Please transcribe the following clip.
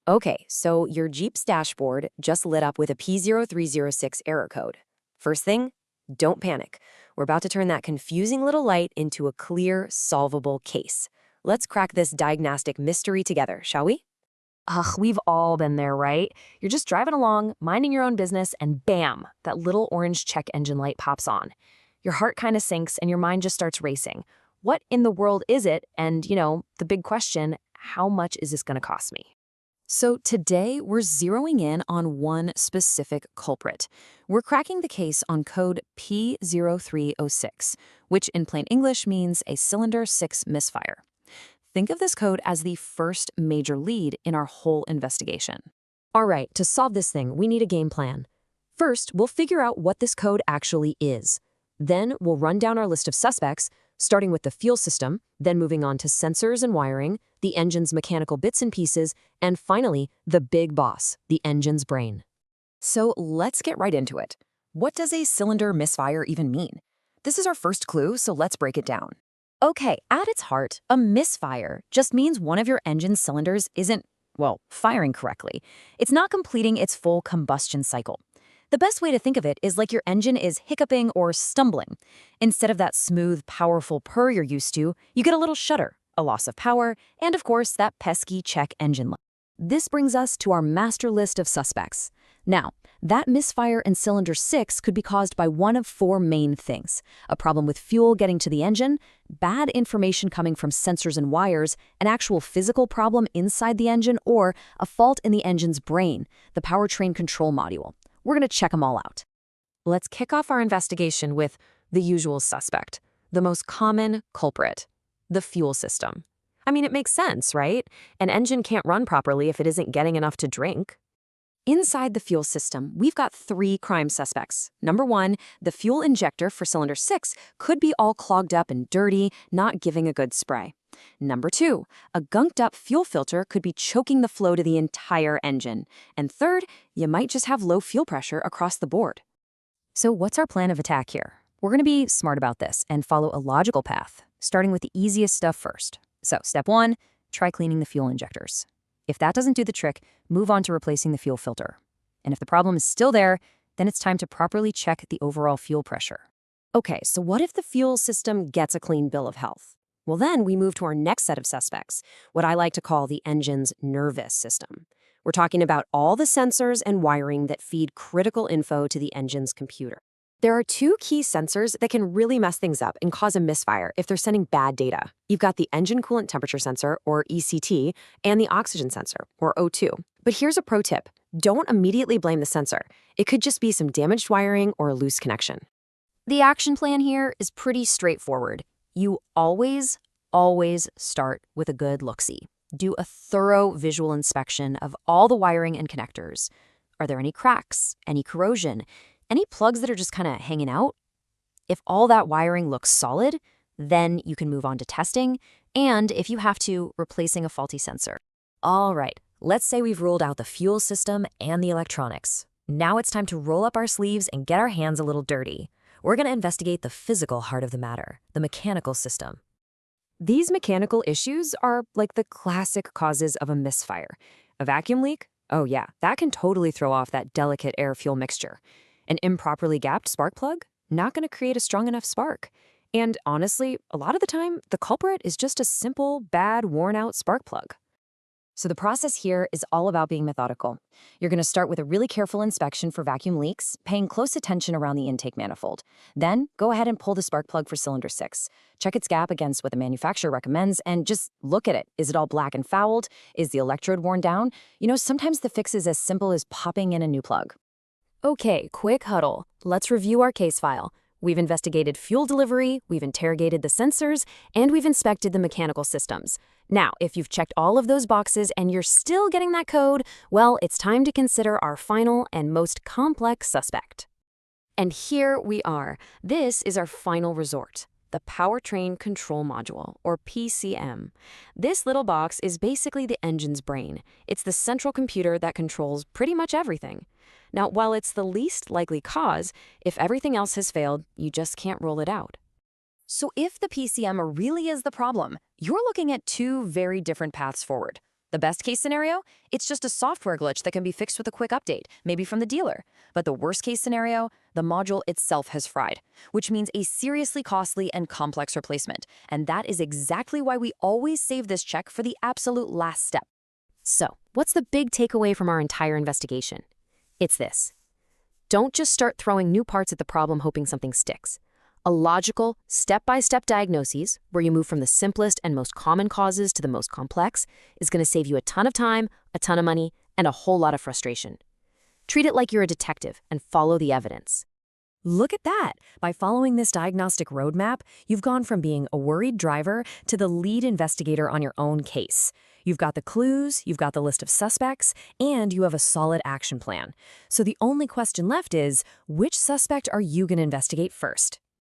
Okay, so your Jeep's dashboard just lit up with a P0306 error code. First thing, don't panic. We're about to turn that confusing little light into a clear, solvable case. Let's crack this diagnostic mystery together, shall we? Ugh, we've all been there, right? You're just driving along, minding your own business, and bam, that little orange check engine light pops on. Your heart kind of sinks and your mind just starts racing. What in the world is it? And, the big question, how much is this going to cost me? So today, we're zeroing in on one specific culprit. We're cracking the case on code P0306, which in plain English means a cylinder 6 misfire. Think of this code as the first major lead in our whole investigation. All right, to solve this thing, we need a game plan. First, we'll figure out what this code actually is. Then we'll run down our list of suspects, starting with the fuel system, then moving on to sensors and wiring, the engine's mechanical bits and pieces, and finally, the big boss, the engine's brain. So let's get right into it. What does a cylinder misfire even mean? This is our first clue, so let's break it down. Okay, at its heart, a misfire just means one of your engine's cylinders isn't, firing correctly. It's not completing its full combustion cycle. The best way to think of it is like your engine is hiccuping or stumbling. Instead of that smooth, powerful purr you're used to, you get a little shudder, a loss of power, and of course, that pesky check engine light. This brings us to our master list of suspects. Now, that misfire in cylinder 6 could be caused by one of four main things: a problem with fuel getting to the engine, bad information coming from sensors and wires, an actual physical problem inside the engine, or a fault in the engine's brain, the powertrain control module. We're going to check them all out. Let's kick off our investigation with the usual suspect, the most common culprit, the fuel system. I mean, it makes sense, right? An engine can't run properly if it isn't getting enough to drink. Inside the fuel system, we've got three crime suspects. Number one, the fuel injector for cylinder 6 could be all clogged up and dirty, not giving a good spray. Number two, a gunked up fuel filter could be choking the flow to the entire engine. And third, you might just have low fuel pressure across the board. So what's our plan of attack here? We're going to be smart about this and follow a logical path, starting with the easiest stuff first. So step one, try cleaning the fuel injectors. If that doesn't do the trick, move on to replacing the fuel filter. And if the problem is still there, then it's time to properly check the overall fuel pressure. Okay, so what if the fuel system gets a clean bill of health? Well, then we move to our next set of suspects, what I like to call the engine's nervous system. We're talking about all the sensors and wiring that feed critical info to the engine's computer. There are two key sensors that can really mess things up and cause a misfire if they're sending bad data. You've got the engine coolant temperature sensor, or ECT, and the oxygen sensor, or O2. But here's a pro tip. Don't immediately blame the sensor. It could just be some damaged wiring or a loose connection. The action plan here is pretty straightforward. You always start with a good look-see. Do a thorough visual inspection of all the wiring and connectors. Are there any cracks, any corrosion, any plugs that are just kind of hanging out? If all that wiring looks solid, then you can move on to testing, and if you have to, replacing a faulty sensor. All right, let's say we've ruled out the fuel system and the electronics. Now it's time to roll up our sleeves and get our hands a little dirty. We're going to investigate the physical heart of the matter, the mechanical system. These mechanical issues are like the classic causes of a misfire. A vacuum leak? Oh yeah, that can totally throw off that delicate air-fuel mixture. An improperly gapped spark plug? Not going to create a strong enough spark. And honestly, a lot of the time, the culprit is just a simple, bad, worn-out spark plug. So the process here is all about being methodical. You're going to start with a really careful inspection for vacuum leaks, paying close attention around the intake manifold. Then go ahead and pull the spark plug for cylinder 6. Check its gap against what the manufacturer recommends and just look at it. Is it all black and fouled? Is the electrode worn down? Sometimes the fix is as simple as popping in a new plug. Okay, quick huddle. Let's review our case file. We've investigated fuel delivery, we've interrogated the sensors, and we've inspected the mechanical systems. Now, if you've checked all of those boxes and you're still getting that code, well, it's time to consider our final and most complex suspect. And here we are. This is our final resort, the Powertrain Control Module, or PCM. This little box is basically the engine's brain. It's the central computer that controls pretty much everything. Now, while it's the least likely cause, if everything else has failed, you just can't rule it out. So if the PCM really is the problem, you're looking at two very different paths forward. The best case scenario? It's just a software glitch that can be fixed with a quick update, maybe from the dealer. But the worst case scenario? The module itself has fried, which means a seriously costly and complex replacement. And that is exactly why we always save this check for the absolute last step. So, what's the big takeaway from our entire investigation? It's this. Don't just start throwing new parts at the problem hoping something sticks. A logical, step-by-step diagnosis, where you move from the simplest and most common causes to the most complex, is going to save you a ton of time, a ton of money, and a whole lot of frustration. Treat it like you're a detective and follow the evidence. Look at that! By following this diagnostic roadmap, you've gone from being a worried driver to the lead investigator on your own case. You've got the clues, you've got the list of suspects, and you have a solid action plan. So the only question left is, which suspect are you going to investigate first?